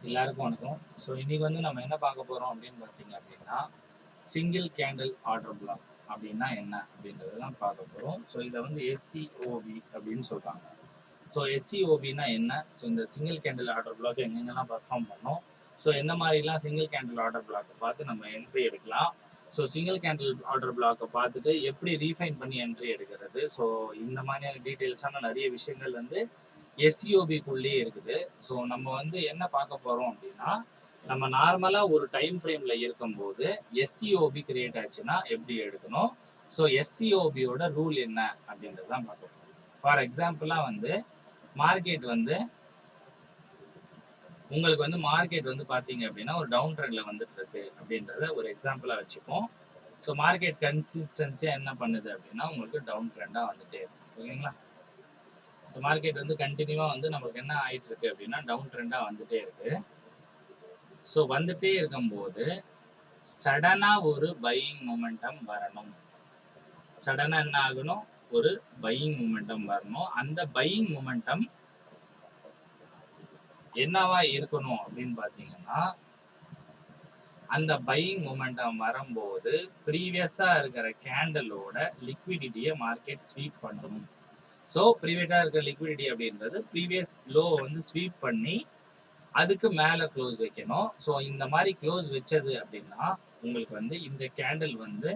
எல்லாருக்கும் வணக்கம். ஸோ இன்னைக்கு வந்து நம்ம என்ன பார்க்க போறோம் அப்படின்னு பார்த்தீங்க அப்படின்னா, சிங்கிள் கேண்டில் ஆர்டர் பிளாக் அப்படின்னா என்ன அப்படின்றது தான் பார்க்க போறோம். ஸோ இதை வந்து எஸ்சிஓபி அப்படின்னு சொல்றாங்க. ஸோ எஸ்சிஓபின்னா என்ன? ஸோ இந்த சிங்கிள் கேண்டில் ஆர்டர் பிளாக் எங்கெங்கெல்லாம் பர்ஃபார்ம் பண்ணோம், ஸோ எந்த மாதிரிலாம் சிங்கிள் கேண்டில் ஆர்டர் பிளாக்கை பார்த்து நம்ம என்ட்ரி எடுக்கலாம், ஸோ சிங்கிள் கேண்டில் ஆர்டர் பிளாக்கை பார்த்துட்டு எப்படி ரீஃபைன் பண்ணி என்ட்ரி எடுக்கிறது, ஸோ இந்த மாதிரியான டீட்டெயில்ஸான நிறைய விஷயங்கள் வந்து எஸ்சிஓபிக்குள்ளேயே இருக்குது. ஸோ நம்ம வந்து என்ன பார்க்க போகிறோம் அப்படின்னா, நம்ம நார்மலாக ஒரு டைம் ஃப்ரேமில் இருக்கும்போது எஸ்சிஓபி கிரியேட் ஆச்சுன்னா எப்படி எடுக்கணும், ஸோ எஸ்சிஓபியோட ரூல் என்ன அப்படின்றது தான் பார்க்க போகிறோம். ஃபார் எக்ஸாம்பிளாக வந்து மார்க்கெட் வந்து உங்களுக்கு வந்து மார்க்கெட் வந்து பார்த்தீங்க அப்படின்னா ஒரு டவுன் ட்ரெண்டில் வந்துட்டு இருக்கு அப்படின்றத ஒரு எக்ஸாம்பிளாக வச்சுப்போம். ஸோ மார்க்கெட் கன்சிஸ்டன்சியாக என்ன பண்ணுது அப்படின்னா உங்களுக்கு டவுன் ட்ரெண்டாக வந்துட்டே இருக்கு. ஓகேங்களா? மார்க்கெட் வந்து கண்டினியூவாக வந்து நமக்கு என்ன ஆயிட்டு இருக்கு அப்படின்னா டவுன் ட்ரெண்டாக வந்துட்டே இருக்கு. ஸோ வந்துட்டே இருக்கும்போது சடனாக ஒரு பையிங் மொமெண்டம் வரணும். சடனாக என்ன ஆகணும்? ஒரு பையிங் மொமெண்டம் வரணும். அந்த பையிங் மொமெண்டம் என்னவா இருக்கணும் அப்படின்னு பார்த்தீங்கன்னா, அந்த பையிங் மொமெண்டம் வரும்போது ப்ரீவியஸாக இருக்கிற கேண்டலோட லிக்விடிட்டியை மார்க்கெட் ஸ்வீப் பண்ணணும். ஸோ ப்ரீவியஸாக இருக்கிற லிக்விடிட்டி அப்படின்றது ப்ரீவியஸ் லோ வந்து ஸ்வீப் பண்ணி அதுக்கு மேலே க்ளோஸ் வைக்கணும். ஸோ இந்த மாதிரி க்ளோஸ் வச்சது அப்படின்னா உங்களுக்கு வந்து இந்த கேண்டில் வந்து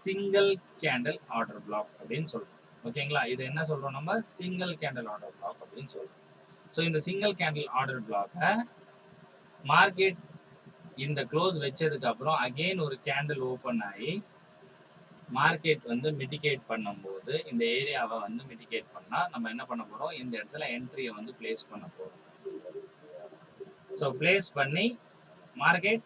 சிங்கிள் கேண்டில் ஆர்டர் பிளாக் அப்படின்னு சொல்றோம். ஓகேங்களா? இது என்ன சொல்றோம் நம்ம? சிங்கிள் கேண்டில் ஆர்டர் பிளாக் அப்படின்னு சொல்றோம். ஸோ இந்த சிங்கிள் கேண்டில் ஆர்டர் பிளாக்கை மார்க்கெட் இந்த க்ளோஸ் வச்சதுக்கு அப்புறம் அகெயின் ஒரு கேண்டில் ஓப்பன் ஆகி மார்க்கெட் வந்து மிட்டிகேட் பண்ணும்போது இந்த ஏரியாவை வந்து மிட்டிகேட் பண்ணா நம்ம என்ன பண்ண போறோம்? இந்த இடத்துல என்ட்ரியை வந்து பிளேஸ் பண்ண போறோம். ஸோ பிளேஸ் பண்ணி மார்க்கெட்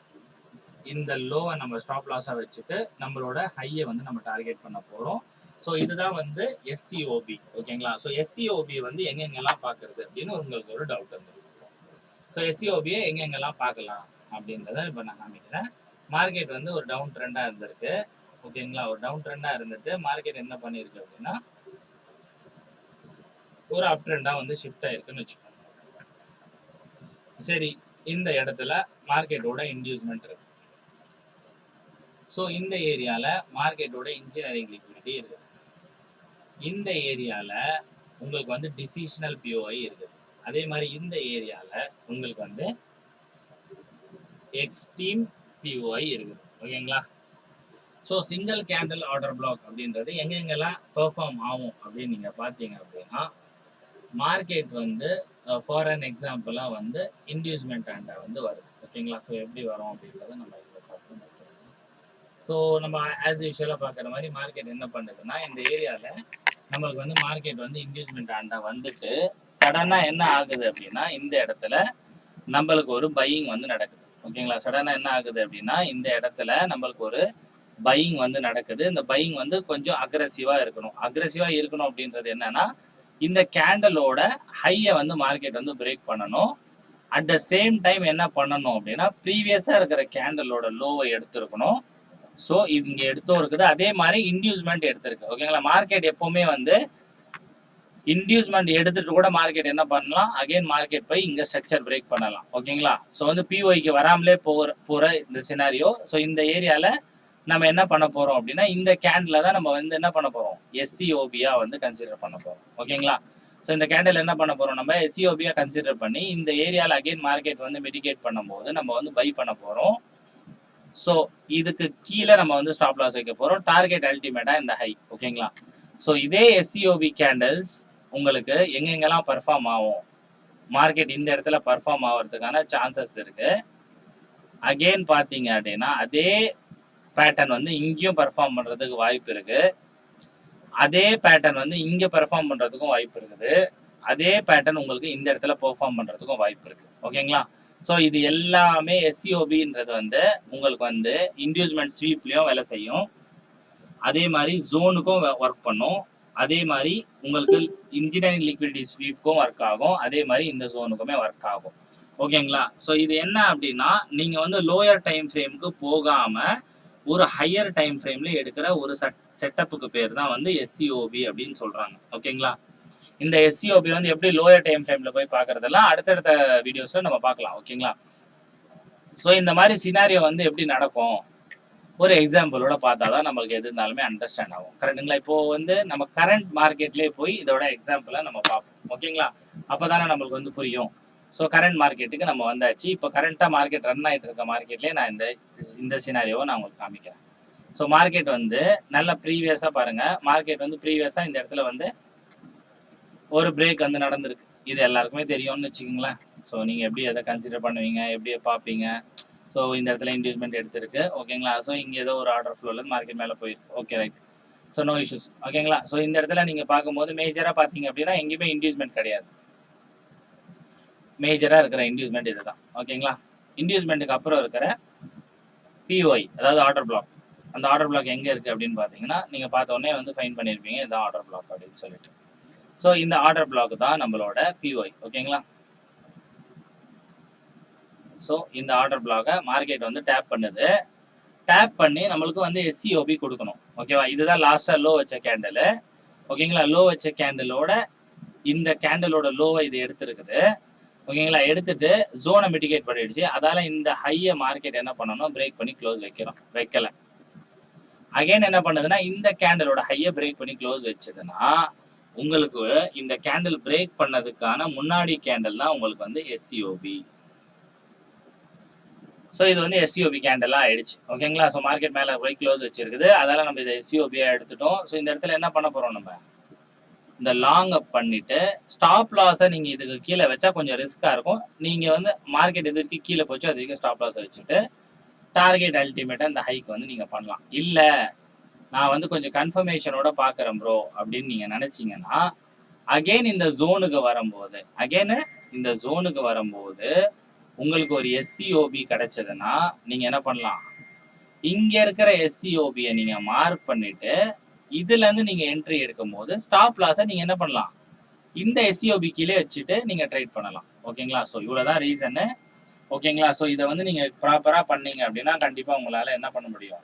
இந்த லோவை நம்ம ஸ்டாப் லாஸாக வச்சுட்டு நம்மளோட ஹையை வந்து நம்ம டார்கெட் பண்ண போகிறோம். ஸோ இதுதான் வந்து எஸ்சிஓபி. ஓகேங்களா? ஸோ எஸ்சிஓபி வந்து எங்கெங்கெல்லாம் பார்க்கறது அப்படின்னு உங்களுக்கு ஒரு டவுட் வந்துருக்கு. ஸோ எஸ்சிஓபியை எங்கெங்கெல்லாம் பார்க்கலாம் அப்படின்றத இப்போ நான் காமிக்கிறேன். மார்க்கெட் வந்து ஒரு டவுன் ட்ரெண்டாக இருந்திருக்கு. ஓகேங்களா? ஒரு டவுன் ட்ரெண்டாக இருந்துட்டு மார்க்கெட் என்ன பண்ணியிருக்கு அப்படின்னா ஒரு அப் ட்ரெண்டாக வந்து ஷிஃப்ட் ஆயிருக்குன்னு வச்சுக்கோங்க. சரி, இந்த இடத்துல மார்க்கெட்டோட இன்டியூஸ்மெண்ட் இருக்கு. ஸோ இந்த ஏரியாவில் மார்க்கெட்டோட இன்ஜினியரிங் லிக்விடிட்டி இருக்குது. இந்த ஏரியாவில் உங்களுக்கு வந்து டிசிஷனல் பிஓஐ இருக்குது. அதே மாதிரி இந்த ஏரியாவில் உங்களுக்கு வந்து எக்ஸ்ட்ரீம் பிஓஐ இருக்குது. ஓகேங்களா? So single candle order black அப்படின்றது எங்கெங்கெல்லாம் பெர்ஃபார்ம் ஆகும் அப்படின்னு நீங்கள் பார்த்தீங்க அப்படின்னா, மார்க்கெட் வந்து ஃபார் அன் எக்ஸாம்பிளாக வந்து இன்டியூஸ்மெண்ட் ஆண்டை வந்து வருது. ஓகேங்களா? ஸோ எப்படி வரும் அப்படின்றத நம்ம இங்கே பார்க்கணும். ஸோ நம்ம ஆஸ் யூஷுவலாக பார்க்குற மாதிரி மார்க்கெட் என்ன பண்ணுதுன்னா, இந்த ஏரியாவில் நம்மளுக்கு வந்து மார்க்கெட் வந்து இன்டியூஸ்மெண்ட் ஆண்டா வந்துட்டு சடனாக என்ன ஆகுது அப்படின்னா இந்த இடத்துல நம்மளுக்கு ஒரு பையிங் வந்து நடக்குது. ஓகேங்களா? சடனாக என்ன ஆகுது அப்படின்னா இந்த இடத்துல நம்மளுக்கு ஒரு பையிங் வந்து நடக்குது. இந்த பையிங் வந்து கொஞ்சம் அக்ரெசிவாக இருக்கணும். அக்ரெசிவாக இருக்கணும் அப்படின்றது என்னன்னா, இந்த கேண்டலோட ஹையை வந்து மார்க்கெட் வந்து பிரேக் பண்ணணும். அட் த சேம் டைம் என்ன பண்ணணும் அப்படின்னா ப்ரீவியஸாக இருக்கிற கேண்டலோட லோவை எடுத்துருக்கணும். ஸோ இது இங்கே எடுத்தும் இருக்குது. அதே மாதிரி இன்டியூஸ்மெண்ட் எடுத்திருக்கு. ஓகேங்களா? மார்க்கெட் எப்பவுமே வந்து இன்டியூஸ்மெண்ட் எடுத்துட்டு கூட மார்க்கெட் என்ன பண்ணலாம், அகைன் மார்க்கெட் போய் இங்கே ஸ்ட்ரக்சர் பிரேக் பண்ணலாம். ஓகேங்களா? ஸோ வந்து பிஓஐக்கு வராமலே போகிற இந்த சினாரியோ. ஸோ இந்த ஏரியாவில் நம்ம என்ன பண்ண போகிறோம் அப்படின்னா இந்த கேண்டில் தான் நம்ம வந்து என்ன பண்ண போகிறோம், எஸ்சிஓபியா வந்து கன்சிடர் பண்ண போகிறோம். ஓகேங்களா? ஸோ இந்த கேண்டில் என்ன பண்ண போகிறோம், நம்ம எஸ்சிஓபியா கன்சிடர் பண்ணி இந்த ஏரியாவில் அகைன் மார்க்கெட் வந்து மிட்டிகேட் பண்ணும்போது நம்ம வந்து பை பண்ண போகிறோம். ஸோ இதுக்கு கீழே நம்ம வந்து ஸ்டாப் லாஸ் வைக்க போகிறோம். டார்கெட் அல்டிமேட்டா இந்த ஹை. ஓகேங்களா? ஸோ இதே எஸ்சிஓபி கேண்டில்ஸ் உங்களுக்கு எங்கெங்கெல்லாம் பர்ஃபார்ம் ஆகும், மார்க்கெட் இந்த இடத்துல பர்ஃபார்ம் ஆகிறதுக்கான சான்சஸ் இருக்கு. அகெயின் பார்த்தீங்க அப்படின்னா அதே பேட்டர்ன் வந்து இங்கேயும் பர்ஃபார்ம் பண்ணுறதுக்கு வாய்ப்பு இருக்கு. அதே பேட்டர்ன் வந்து இங்கே பர்ஃபார்ம் பண்ணுறதுக்கும் வாய்ப்பு இருக்குது. அதே பேட்டர்ன் உங்களுக்கு இந்த இடத்துல பெர்ஃபார்ம் பண்ணுறதுக்கும் வாய்ப்பு இருக்கு. ஓகேங்களா? ஸோ இது எல்லாமே எஸ்சிஓபின்றது வந்து உங்களுக்கு வந்து இன்டியூஸ்மெண்ட் ஸ்வீப்லேயும் வேலை செய்யும். அதே மாதிரி ஜோனுக்கும் ஒர்க் பண்ணும். அதே மாதிரி உங்களுக்கு இன்ஜினியரிங் லிக்விடிட்டி ஸ்வீப்புக்கும் ஒர்க் ஆகும். அதே மாதிரி இந்த ஜோனுக்குமே ஒர்க் ஆகும். ஓகேங்களா? ஸோ இது என்ன அப்படின்னா நீங்கள் வந்து லோயர் டைம் ஃப்ரேமுக்கு போகாமல் ஒரு ஹையர் டைம் ஃப்ரேம்ல எடுக்கிற ஒரு செட்டப்புக்கு பேர் தான் வந்து எஸ்சிஓபி அப்படின்னு சொல்கிறாங்க. ஓகேங்களா? இந்த எஸ்சிஓபி வந்து எப்படி லோயர் டைம் ஃப்ரேம்ல போய் பார்க்கறதெல்லாம் அடுத்தடுத்த வீடியோஸ்ல நம்ம பார்க்கலாம். ஓகேங்களா? ஸோ இந்த மாதிரி சினாரியோ வந்து எப்படி நடக்கும், ஒரு எக்ஸாம்பிளோட பார்த்தா தான் நம்மளுக்கு எது இருந்தாலுமே அண்டர்ஸ்டாண்ட் ஆகும். கரெக்டுங்களா? இப்போ வந்து நம்ம கரண்ட் மார்க்கெட்லேயே போய் இதோட எக்ஸாம்பிளை நம்ம பார்ப்போம். ஓகேங்களா? அப்போ தானே நம்மளுக்கு வந்து புரியும். ஸோ கரண்ட் மார்க்கெட்டுக்கு நம்ம வந்தாச்சு. இப்போ கரண்ட்டாக மார்க்கெட் ரன் ஆகிட்டு இருக்க மார்க்கெட்லேயே நான் இந்த சினாரியோவை நான் உங்களுக்கு காமிக்கிறேன். ஸோ மார்க்கெட் வந்து நல்ல ப்ரீவியஸாக பாருங்கள். மார்க்கெட் வந்து ப்ரீவியஸாக இந்த இடத்துல வந்து ஒரு பிரேக் வந்து நடந்திருக்கு. இது எல்லாருக்குமே தெரியும்னு வச்சுக்கோங்களேன். ஸோ நீங்கள் எப்படி அதை கன்சிடர் பண்ணுவீங்க, எப்படி பார்ப்பீங்க. ஸோ இந்த இடத்துல இன்டியூஸ்மெண்ட் எடுத்திருக்கு. ஓகேங்களா? ஸோ இங்கே ஏதோ ஒரு ஆர்டர் ஃப்ளோவில் மார்க்கெட் மேலே போயிருக்கு. Okay, right. So no issues. ஓகேங்களா? ஸோ இந்த இடத்துல நீங்கள் பார்க்கும்போது மேஜராக பார்த்தீங்க அப்படின்னா எங்கேயுமே இன்டியூஸ்மெண்ட் கிடையாது. மேஜராக இருக்கிற இன்டியூஸ்மெண்ட் இது தான். ஓகேங்களா? இன்டியூஸ்மெண்ட்டுக்கு அப்புறம் இருக்கிற பிஓஐ, அதாவது ஆர்டர் பிளாக். அந்த ஆர்டர் பிளாக் எங்கே இருக்குது அப்படின்னு பார்த்தீங்கன்னா நீங்கள் பார்த்த உடனே வந்து ஃபைன் பண்ணியிருப்பீங்க, இதுதான் ஆர்டர் பிளாக் அப்படின்னு சொல்லிட்டு. ஸோ இந்த ஆர்டர் பிளாக் தான் நம்மளோட பிஓஐ. ஓகேங்களா? ஸோ இந்த ஆர்டர் பிளாக்கை மார்க்கெட் வந்து டேப் பண்ணுது. டேப் பண்ணி நம்மளுக்கு வந்து எஸ்சிஓபி கொடுக்கணும். ஓகேவா? இதுதான் லாஸ்ட்டாக லோ வச்ச கேண்டில். ஓகேங்களா? லோ வச்ச கேண்டிலோட இந்த கேண்டிலோட லோவை இது எடுத்துருக்குது. ஓகேங்களா? எடுத்துட்டு ஜோனை மிட்டிகேட் பண்ணிடுச்சு. அதால இந்த ஹையை மார்க்கெட் என்ன பண்ணணும், பிரேக் பண்ணி க்ளோஸ் வைக்கல. அகைன் என்ன பண்ணுதுன்னா இந்த கேண்டிலோட ஹையை பிரேக் பண்ணி க்ளோஸ் வச்சதுன்னா உங்களுக்கு இந்த கேண்டில் பிரேக் பண்ணதுக்கான முன்னாடி கேண்டில் தான் உங்களுக்கு வந்து எஸ்சிஓபி. ஸோ இது வந்து எஸ்சிஓபி கேண்டலாக ஆயிடுச்சு. ஓகேங்களா? ஸோ மார்க்கெட் மேலே போய் க்ளோஸ் வச்சிருக்குது. அதால நம்ம இதை எஸ்சிஓபியாக எடுத்துட்டோம். ஸோ இந்த இடத்துல என்ன பண்ண போகிறோம், நம்ம இந்த லாங் அப் பண்ணிட்டு ஸ்டாப் லாஸை நீங்கள் இதுக்கு கீழே வச்சா கொஞ்சம் ரிஸ்க்காக இருக்கும். நீங்கள் வந்து மார்க்கெட் எதுக்கு கீழே போச்சோ அதுக்கு ஸ்டாப் லாஸை வச்சுட்டு டார்கெட் அல்டிமேட்டாக இந்த ஹைக்கு வந்து நீங்கள் பண்ணலாம். இல்லை நான் வந்து கொஞ்சம் கன்ஃபர்மேஷனோட பார்க்குறேன் ப்ரோ அப்படின்னு நீங்கள் நினச்சிங்கன்னா அகெயின் இந்த ஜோனுக்கு வரும்போது உங்களுக்கு ஒரு எஸ்சிஓபி கிடைச்சதுன்னா நீங்க என்ன பண்ணலாம், இங்க இருக்கிற எஸ்சிஓபியை நீங்க மார்க் பண்ணிட்டு இதுல இருந்து நீங்க என்ட்ரி எடுக்கும் போது ஸ்டாப் லாஸை நீங்க என்ன பண்ணலாம், இந்த எஸ்சிஓபி கீழே வச்சுட்டு நீங்க ட்ரேட் பண்ணலாம். ஓகேங்களா? ஸோ இவ்வளவுதான் ரீசனு. ஓகேங்களா? ஸோ இதை வந்து நீங்க ப்ராப்பரா பண்ணீங்க அப்படின்னா கண்டிப்பா உங்களால என்ன பண்ண முடியும்,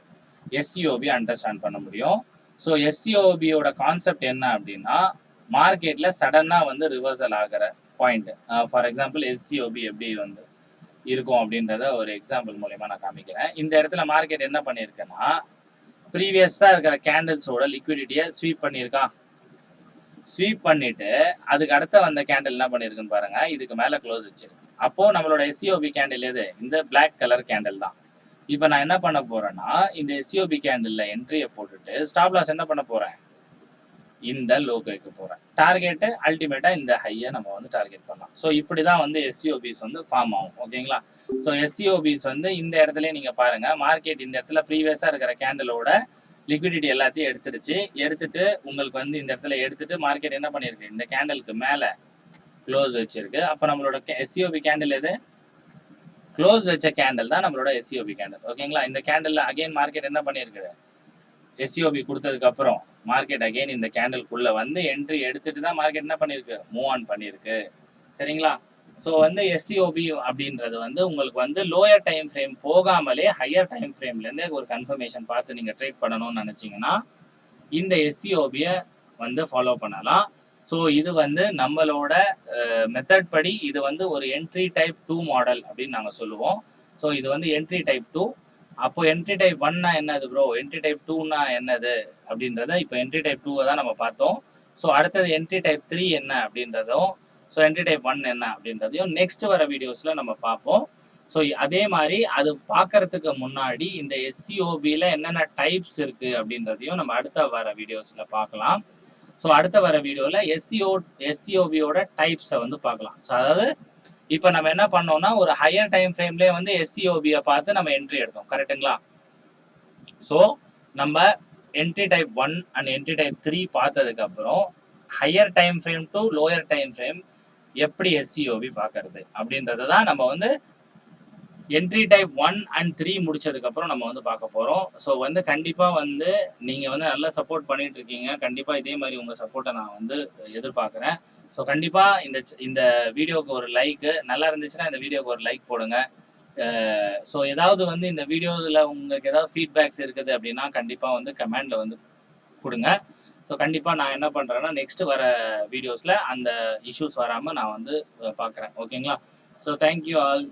எஸ்சிஓபி அண்டர்ஸ்டாண்ட் பண்ண முடியும். ஸோ எஸ்சிஓபியோட கான்செப்ட் என்ன அப்படின்னா மார்க்கெட்ல சடனா வந்து ரிவர்சல் ஆகிற பாயிண்ட். ஃபார் எக்ஸாம்பிள் எஸ்சிஓபி எப்படி வந்து இருக்கும் அப்படின்றத ஒரு எக்ஸாம்பிள் மூலமா நான் காமிக்கிறேன். இந்த இடத்துல மார்க்கெட் என்ன பண்ணியிருக்குன்னா ப்ரீவியஸா இருக்கிற கேண்டில்ஸோட லிக்விடிட்டியை ஸ்வீப் பண்ணியிருக்கான். ஸ்வீப் பண்ணிட்டு அதுக்கு அடுத்த வந்த கேண்டில் என்ன பண்ணிருக்குன்னு பாருங்க, இதுக்கு மேல க்ளோஸ் வச்சிருக்கு. அப்போ நம்மளோட எஸ்சிஓபி கேண்டில் எது, இந்த பிளாக் கலர் கேண்டில் தான். இப்போ நான் என்ன பண்ண போறேன்னா இந்த எஸ்சிஓபி கேண்டில்ல என்ட்ரியை போட்டுட்டு ஸ்டாப் லாஸ் என்ன பண்ண போறேன், இந்த லோக்கு வைக்க போறேன். டார்கெட்டு அல்டிமேட்டா இந்த ஹையை நம்ம வந்து டார்கெட் பண்ணலாம். ஸோ இப்படிதான் வந்து எஸ்சிஓபிஸ் வந்து ஃபார்ம் ஆகும். ஓகேங்களா? ஸோ எஸ்சிஓபிஸ் வந்து இந்த இடத்துல நீங்க பாருங்க, மார்க்கெட் இந்த இடத்துல ப்ரீவியஸா இருக்கிற கேண்டிலோட லிக்விடிட்டி எல்லாத்தையும் எடுத்துட்டு உங்களுக்கு வந்து இந்த இடத்துல எடுத்துட்டு மார்க்கெட் என்ன பண்ணிருக்கு, இந்த கேண்டலுக்கு மேல க்ளோஸ் வச்சிருக்கு. அப்போ நம்மளோட எஸ்சிஓபி கேண்டில் எது, க்ளோஸ் வச்ச கேண்டில் தான் நம்மளோட எஸ்சிஓபி கேண்டில். ஓகேங்களா? இந்த கேண்டில் அகைன் மார்க்கெட் என்ன பண்ணிருக்கு, எஸ்சிஓபி கொடுத்ததுக்கு அப்புறம் மார்க்கெட் அகைன் இந்த கேண்டில்குள்ள வந்து என்ட்ரி எடுத்துட்டு தான் மார்க்கெட் என்ன பண்ணிருக்கு, மூவ் ஆன் பண்ணிருக்கு. சரிங்களா? ஸோ வந்து எஸ்சிஓபி அப்படின்றது வந்து உங்களுக்கு வந்து லோயர் டைம் ஃப்ரேம் போகாமலே ஹையர் டைம் ஃப்ரேம்லேருந்து ஒரு கன்ஃபர்மேஷன் பார்த்து நீங்கள் ட்ரேட் பண்ணணும்னு நினச்சிங்கன்னா இந்த எஸ்சிஓபியை வந்து ஃபாலோ பண்ணலாம். ஸோ இது வந்து நம்மளோட மெத்தட் படி இது வந்து ஒரு என்ட்ரி டைப் 2 மாடல் அப்படின்னு நாங்கள் சொல்லுவோம். ஸோ இது வந்து என்ட்ரி டைப் 2. அப்போ என்ட்ரி டைப் 1னா என்னது ப்ரோ, என்ட்ரி டைப் 2னா என்னது அப்படின்றத இப்போ என்ட்ரி டைப் 2 தான் நம்ம பார்த்தோம். ஸோ அடுத்தது என்ட்ரி டைப் 3 என்ன அப்படின்றதும், ஸோ என்ட்ரி டைப் 1 என்ன அப்படின்றதையும் நெக்ஸ்ட் வர வீடியோஸில் நம்ம பார்ப்போம். ஸோ அதே மாதிரி அது பார்க்கறதுக்கு முன்னாடி இந்த எஸ்சிஓபியில் என்னென்ன டைப்ஸ் இருக்குது அப்படின்றதையும் நம்ம அடுத்த வர வீடியோஸில் பார்க்கலாம். ஸோ அடுத்த வர வீடியோவில் எஸ்சிஓபியோட டைப்ஸை வந்து பார்க்கலாம். ஸோ அதாவது இப்போ நம்ம என்ன பண்ணோம்னா ஒரு ஹையர் டைம் ஃப்ரேம்லேயே வந்து எஸ்சிஓபியை பார்த்து நம்ம என்ட்ரி எடுத்தோம். கரெக்டுங்களா? ஸோ நம்ம entry type 1 and entry type 3 பார்த்ததுக்கு அப்புறம் higher time frame to lower time frame எப்படி எஸ்சிஓபி பார்க்கறது அப்படின்றத தான் நம்ம வந்து என்ட்ரி டைப் 1 அண்ட் 3 முடிச்சதுக்கு அப்புறம் நம்ம வந்து பார்க்க போறோம். ஸோ வந்து கண்டிப்பா வந்து நீங்க வந்து நல்லா சப்போர்ட் பண்ணிட்டு இருக்கீங்க. கண்டிப்பா இதே மாதிரி உங்க சப்போர்ட்டை நான் வந்து எதிர்பார்க்குறேன். ஸோ கண்டிப்பா இந்த வீடியோக்கு ஒரு லைக், நல்லா இருந்துச்சுன்னா இந்த வீடியோக்கு ஒரு லைக் போடுங்க. ஸோ ஏதாவது வந்து இந்த வீடியோவில் உங்களுக்கு ஏதாவது ஃபீட்பேக்ஸ் இருக்குது அப்படின்னா கண்டிப்பாக வந்து கமெண்டில் வந்து கொடுங்க. ஸோ கண்டிப்பாக நான் என்ன பண்ணுறேன்னா நெக்ஸ்ட் வர வீடியோஸில் அந்த இஷ்யூஸ் வராமல் நான் வந்து பார்க்குறேன். ஓகேங்களா? So thank you all.